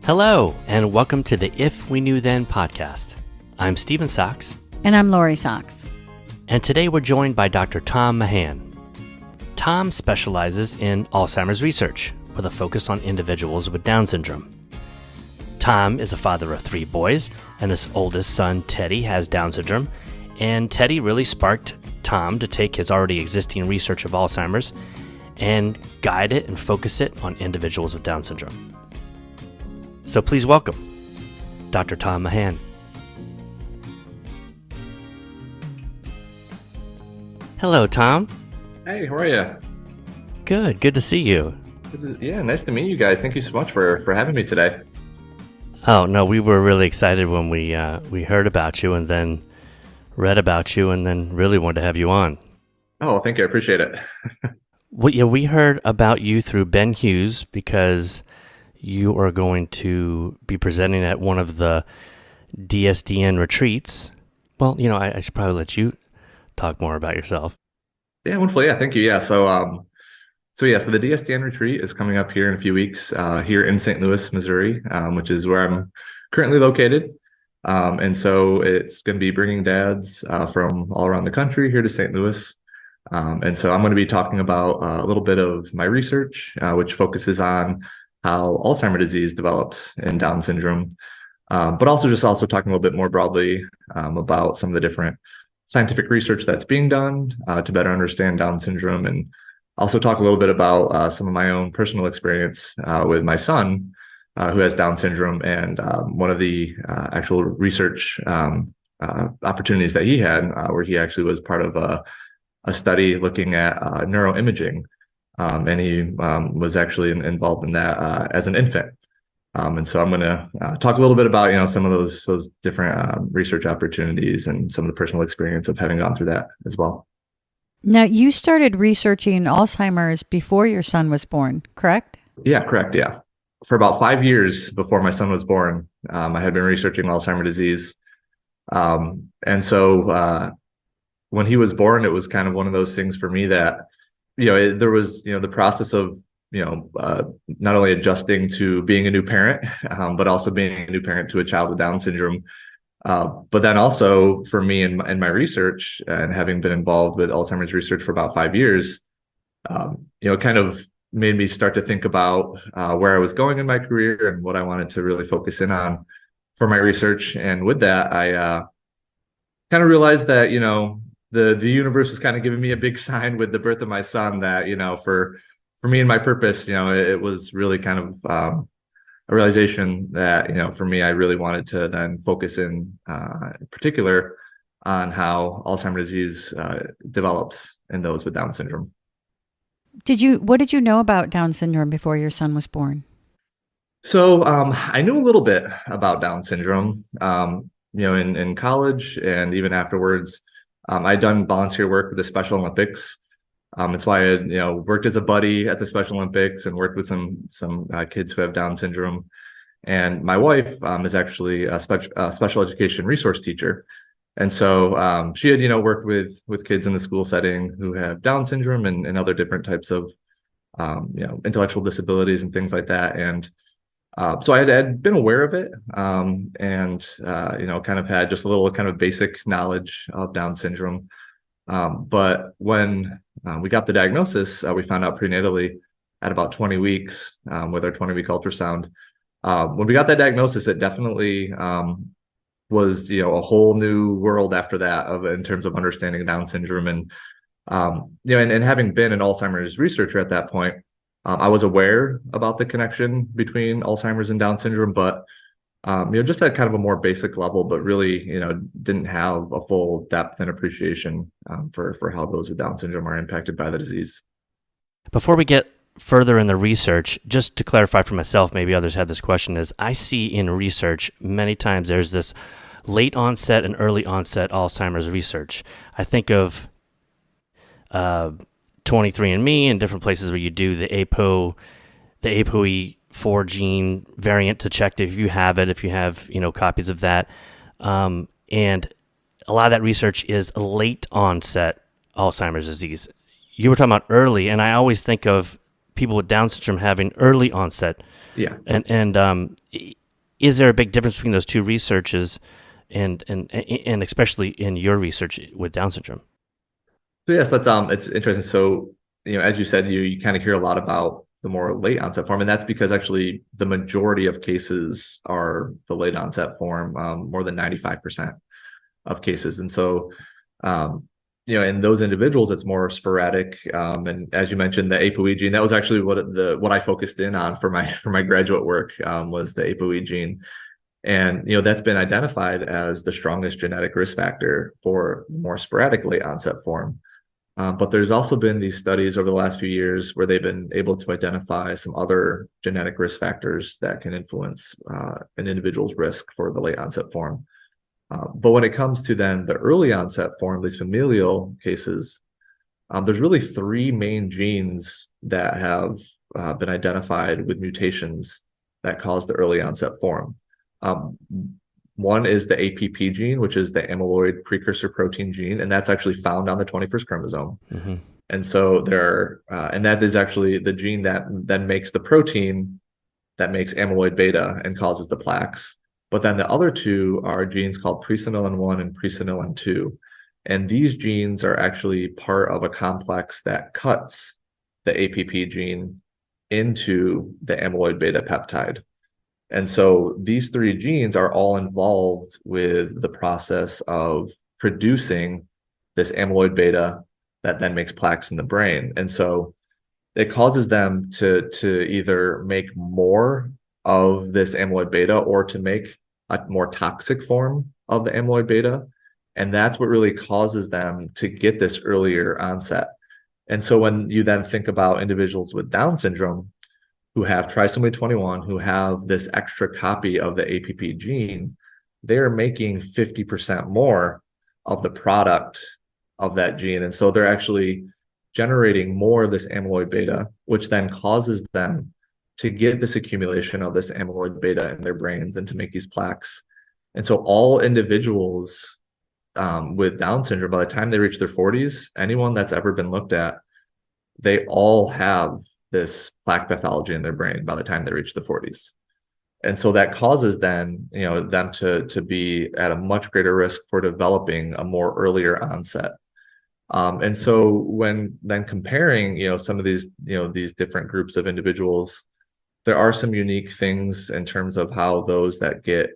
Hello, and welcome to the If We Knew Then podcast. I'm Stephen Sachs. And I'm Lori Sachs. And today we're joined by Dr. Tom Mahan. Tom specializes in Alzheimer's research with a focus on individuals with Down syndrome. Tom is a father of 3 boys, and his oldest son, Teddy, has Down syndrome. And Teddy really sparked Tom to take his already existing research of Alzheimer's and guide it and focus it on individuals with Down syndrome. So please welcome Dr. Tom Mahan. Hello, Tom. Hey, how are you? Good to see you. Yeah, nice to meet you guys. Thank you so much for having me today. Oh, no, we were really excited when we heard about you and then read about you and then really wanted to have you on. Oh, thank you. I appreciate it. We heard about you through Ben Hughes because you are going to be presenting at one of the DSDN retreats. Well, I should probably let you talk more about yourself. Yeah, wonderful. Yeah, thank you. Yeah, so the DSDN retreat is coming up here in a few weeks here in St. Louis, Missouri, which is where I'm currently located. And so it's going to be bringing dads from all around the country here to St. Louis. And so I'm going to be talking about a little bit of my research, which focuses on how Alzheimer's disease develops in Down syndrome, but also talking a little bit more broadly about some of the different scientific research that's being done to better understand Down syndrome, and also talk a little bit about some of my own personal experience with my son who has Down syndrome, and one of the actual research opportunities that he had where he actually was part of a study looking at neuroimaging. And he was actually involved in that as an infant. And so I'm going to talk a little bit about, some of those different research opportunities and some of the personal experience of having gone through that as well. Now, you started researching Alzheimer's before your son was born, correct? Yeah, correct. Yeah. For about 5 years before my son was born, I had been researching Alzheimer's disease. And so when he was born, it was kind of one of those things for me that there was, the process of, not only adjusting to being a new parent, but also being a new parent to a child with Down syndrome. But then also for me in my research and having been involved with Alzheimer's research for about 5 years, kind of made me start to think about where I was going in my career and what I wanted to really focus in on for my research. And with that, I kind of realized that, the universe was kind of giving me a big sign with the birth of my son that, for me and my purpose, it was really kind of a realization that, for me, I really wanted to then focus in particular on how Alzheimer's disease develops in those with Down syndrome. What did you know about Down syndrome before your son was born? So I knew a little bit about Down syndrome, in college and even afterwards. I'd done volunteer work with the Special Olympics. It's why I had, worked as a buddy at the Special Olympics and worked with some kids who have Down syndrome. And my wife is actually a special education resource teacher. And so she had, worked with kids in the school setting who have Down syndrome and other different types of, intellectual disabilities and things like that. And so I had been aware of it and, kind of had just a little kind of basic knowledge of Down syndrome. But when we got the diagnosis, we found out prenatally at about 20 weeks with our 20-week ultrasound. When we got that diagnosis, it definitely was, a whole new world after that in terms of understanding Down syndrome. And, and having been an Alzheimer's researcher at that point, I was aware about the connection between Alzheimer's and Down syndrome, but just at kind of a more basic level, but really, didn't have a full depth and appreciation for how those with Down syndrome are impacted by the disease. Before we get further in the research, just to clarify for myself, maybe others have this question, is I see in research many times there's this late onset and early onset Alzheimer's research. I think of 23andMe and different places where you do the ApoE4 gene variant to check if you have it, if you have, copies of that. And a lot of that research is late onset Alzheimer's disease. You were talking about early, and I always think of people with Down syndrome having early onset. Yeah. And is there a big difference between those two researches, and especially in your research with Down syndrome? So yes, that's it's interesting. So, as you said, you kind of hear a lot about the more late onset form, and that's because actually the majority of cases are the late onset form, more than 95% of cases. And so, um, in those individuals, it's more sporadic. And as you mentioned, the ApoE gene, that was actually what I focused in on for my graduate work, was the ApoE gene. And that's been identified as the strongest genetic risk factor for more sporadic late onset form. But there's also been these studies over the last few years where they've been able to identify some other genetic risk factors that can influence an individual's risk for the late onset form. But when it comes to then the early onset form, these familial cases, there's really three main genes that have been identified with mutations that cause the early onset form. Um, One is the APP gene, which is the amyloid precursor protein gene, and that's actually found on the 21st chromosome. Mm-hmm. And so and that is actually the gene that then makes the protein that makes amyloid beta and causes the plaques. But then the other two are genes called presenilin 1 and presenilin 2. And these genes are actually part of a complex that cuts the APP gene into the amyloid beta peptide. And so these three genes are all involved with the process of producing this amyloid beta that then makes plaques in the brain. And so it causes them to either make more of this amyloid beta or to make a more toxic form of the amyloid beta. And that's what really causes them to get this earlier onset. And so when you then think about individuals with Down syndrome who have trisomy 21, who have this extra copy of the APP gene, they're making 50% more of the product of that gene. And so they're actually generating more of this amyloid beta, which then causes them to get this accumulation of this amyloid beta in their brains and to make these plaques. And so all individuals with Down syndrome, by the time they reach their 40s, anyone that's ever been looked at, they all have this plaque pathology in their brain by the time they reach the 40s. And so that causes then, them to be at a much greater risk for developing a more earlier onset. And so when then comparing, some of these different groups of individuals, there are some unique things in terms of how those that get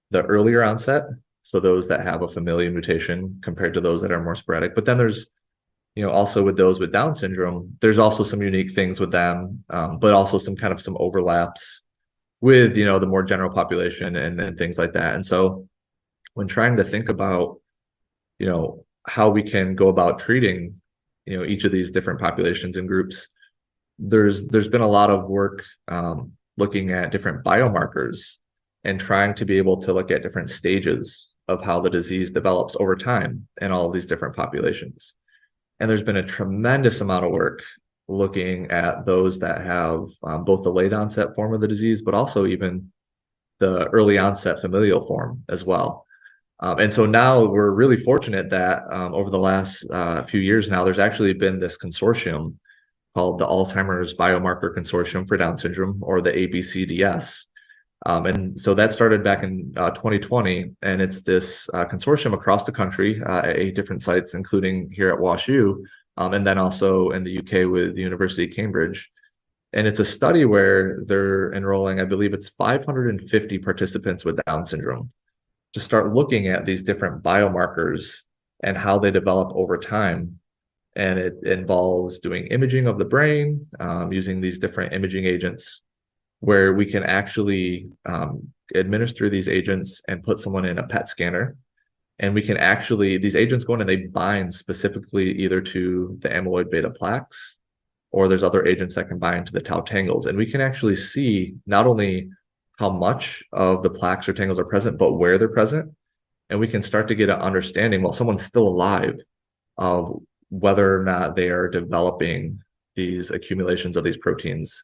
the earlier onset, so those that have a familial mutation compared to those that are more sporadic. But then there's, also with those with Down syndrome, there's also some unique things with them, but also some overlaps with, the more general population and things like that. And so when trying to think about, how we can go about treating, each of these different populations and groups, there's been a lot of work looking at different biomarkers and trying to be able to look at different stages of how the disease develops over time in all of these different populations. And there's been a tremendous amount of work looking at those that have both the late onset form of the disease, but also even the early onset familial form as well. And so now we're really fortunate that over the last few years now, there's actually been this consortium called the Alzheimer's Biomarker Consortium for Down Syndrome, or the ABCDS. And so that started back in 2020, and it's this consortium across the country at 8 different sites, including here at WashU, and then also in the UK with the University of Cambridge. And it's a study where they're enrolling, I believe it's 550 participants with Down syndrome, to start looking at these different biomarkers and how they develop over time. And it involves doing imaging of the brain, using these different imaging agents, where we can actually administer these agents and put someone in a PET scanner. And we can actually, these agents go in and they bind specifically either to the amyloid beta plaques, or there's other agents that can bind to the tau tangles. And we can actually see not only how much of the plaques or tangles are present, but where they're present. And we can start to get an understanding while someone's still alive of whether or not they are developing these accumulations of these proteins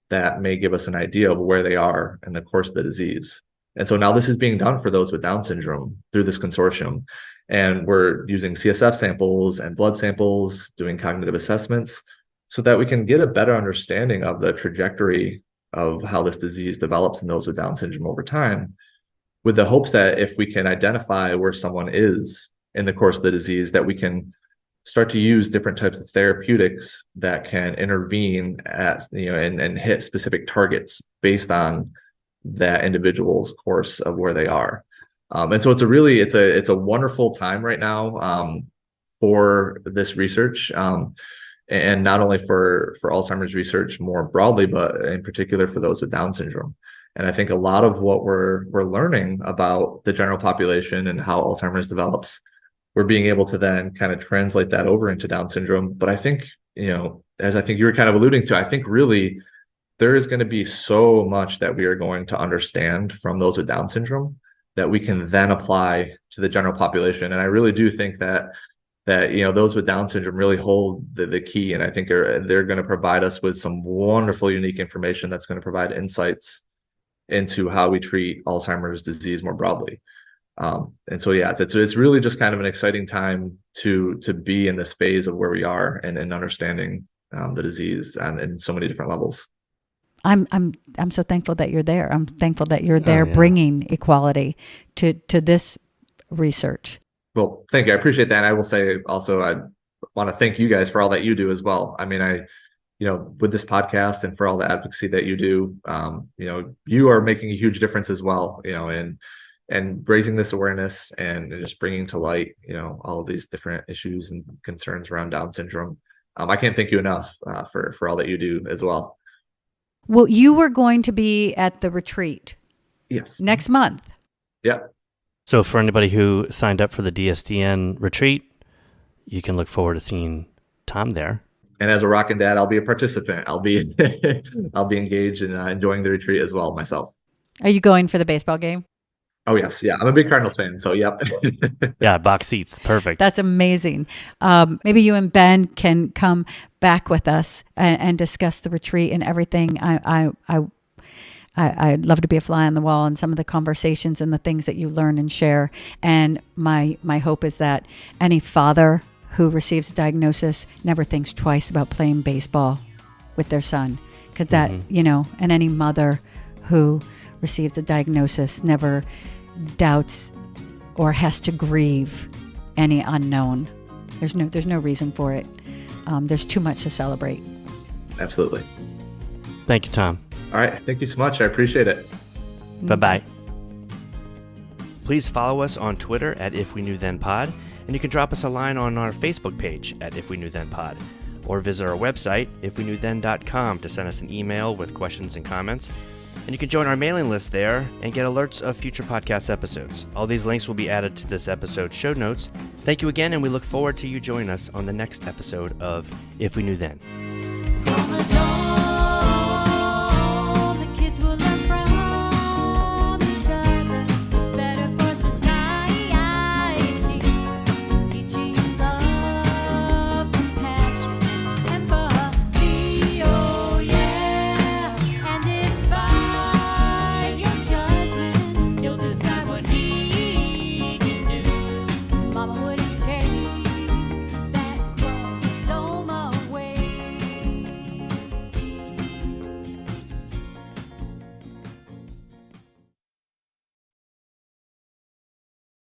that may give us an idea of where they are in the course of the disease. And so now this is being done for those with Down syndrome through this consortium. And we're using CSF samples and blood samples, doing cognitive assessments, so that we can get a better understanding of the trajectory of how this disease develops in those with Down syndrome over time, with the hopes that if we can identify where someone is in the course of the disease, that we can start to use different types of therapeutics that can intervene at, and hit specific targets based on that individual's course of where they are. And so it's a wonderful time right now for this research, and not only for Alzheimer's research more broadly, but in particular for those with Down syndrome. And I think a lot of what we're learning about the general population and how Alzheimer's develops, we're being able to then kind of translate that over into Down syndrome. But I think, as I think you were kind of alluding to, I think really there is going to be so much that we are going to understand from those with Down syndrome that we can then apply to the general population. And I really do think that those with Down syndrome really hold the key. And I think they're going to provide us with some wonderful, unique information that's going to provide insights into how we treat Alzheimer's disease more broadly. And so, yeah, it's really just kind of an exciting time to be in this phase of where we are and understanding the disease and in so many different levels. I'm so thankful that you're there. I'm thankful that you're there bringing equality to this research. Well, thank you. I appreciate that. And I will say also, I want to thank you guys for all that you do as well. I mean, with this podcast and for all the advocacy that you do, you are making a huge difference as well, and raising this awareness and just bringing to light, all of these different issues and concerns around Down syndrome. I can't thank you enough for all that you do as well. Well, you were going to be at the retreat. Yes. Next month. Yeah. So for anybody who signed up for the DSDN retreat, you can look forward to seeing Tom there. And as a rockin' dad, I'll be a participant. I'll be engaged and enjoying the retreat as well myself. Are you going for the baseball game? Oh, yes. Yeah. I'm a big Cardinals fan. So, yep. Yeah. Box seats. Perfect. That's amazing. Maybe you and Ben can come back with us and discuss the retreat and everything. I'd love to be a fly on the wall in some of the conversations and the things that you learn and share. And my hope is that any father who receives a diagnosis never thinks twice about playing baseball with their son. Because that, and any mother who receives a diagnosis never doubts or has to grieve any unknown. There's no reason for it. There's too much to celebrate. Absolutely. Thank you, Tom. All right. Thank you so much. I appreciate it. Bye-bye. Please follow us on Twitter at If We Knew Then Pod, and you can drop us a line on our Facebook page at If We Knew Then Pod, or visit our website, ifweknewthen.com, to send us an email with questions and comments. And you can join our mailing list there and get alerts of future podcast episodes. All these links will be added to this episode's show notes. Thank you again, and we look forward to you joining us on the next episode of If We Knew Then.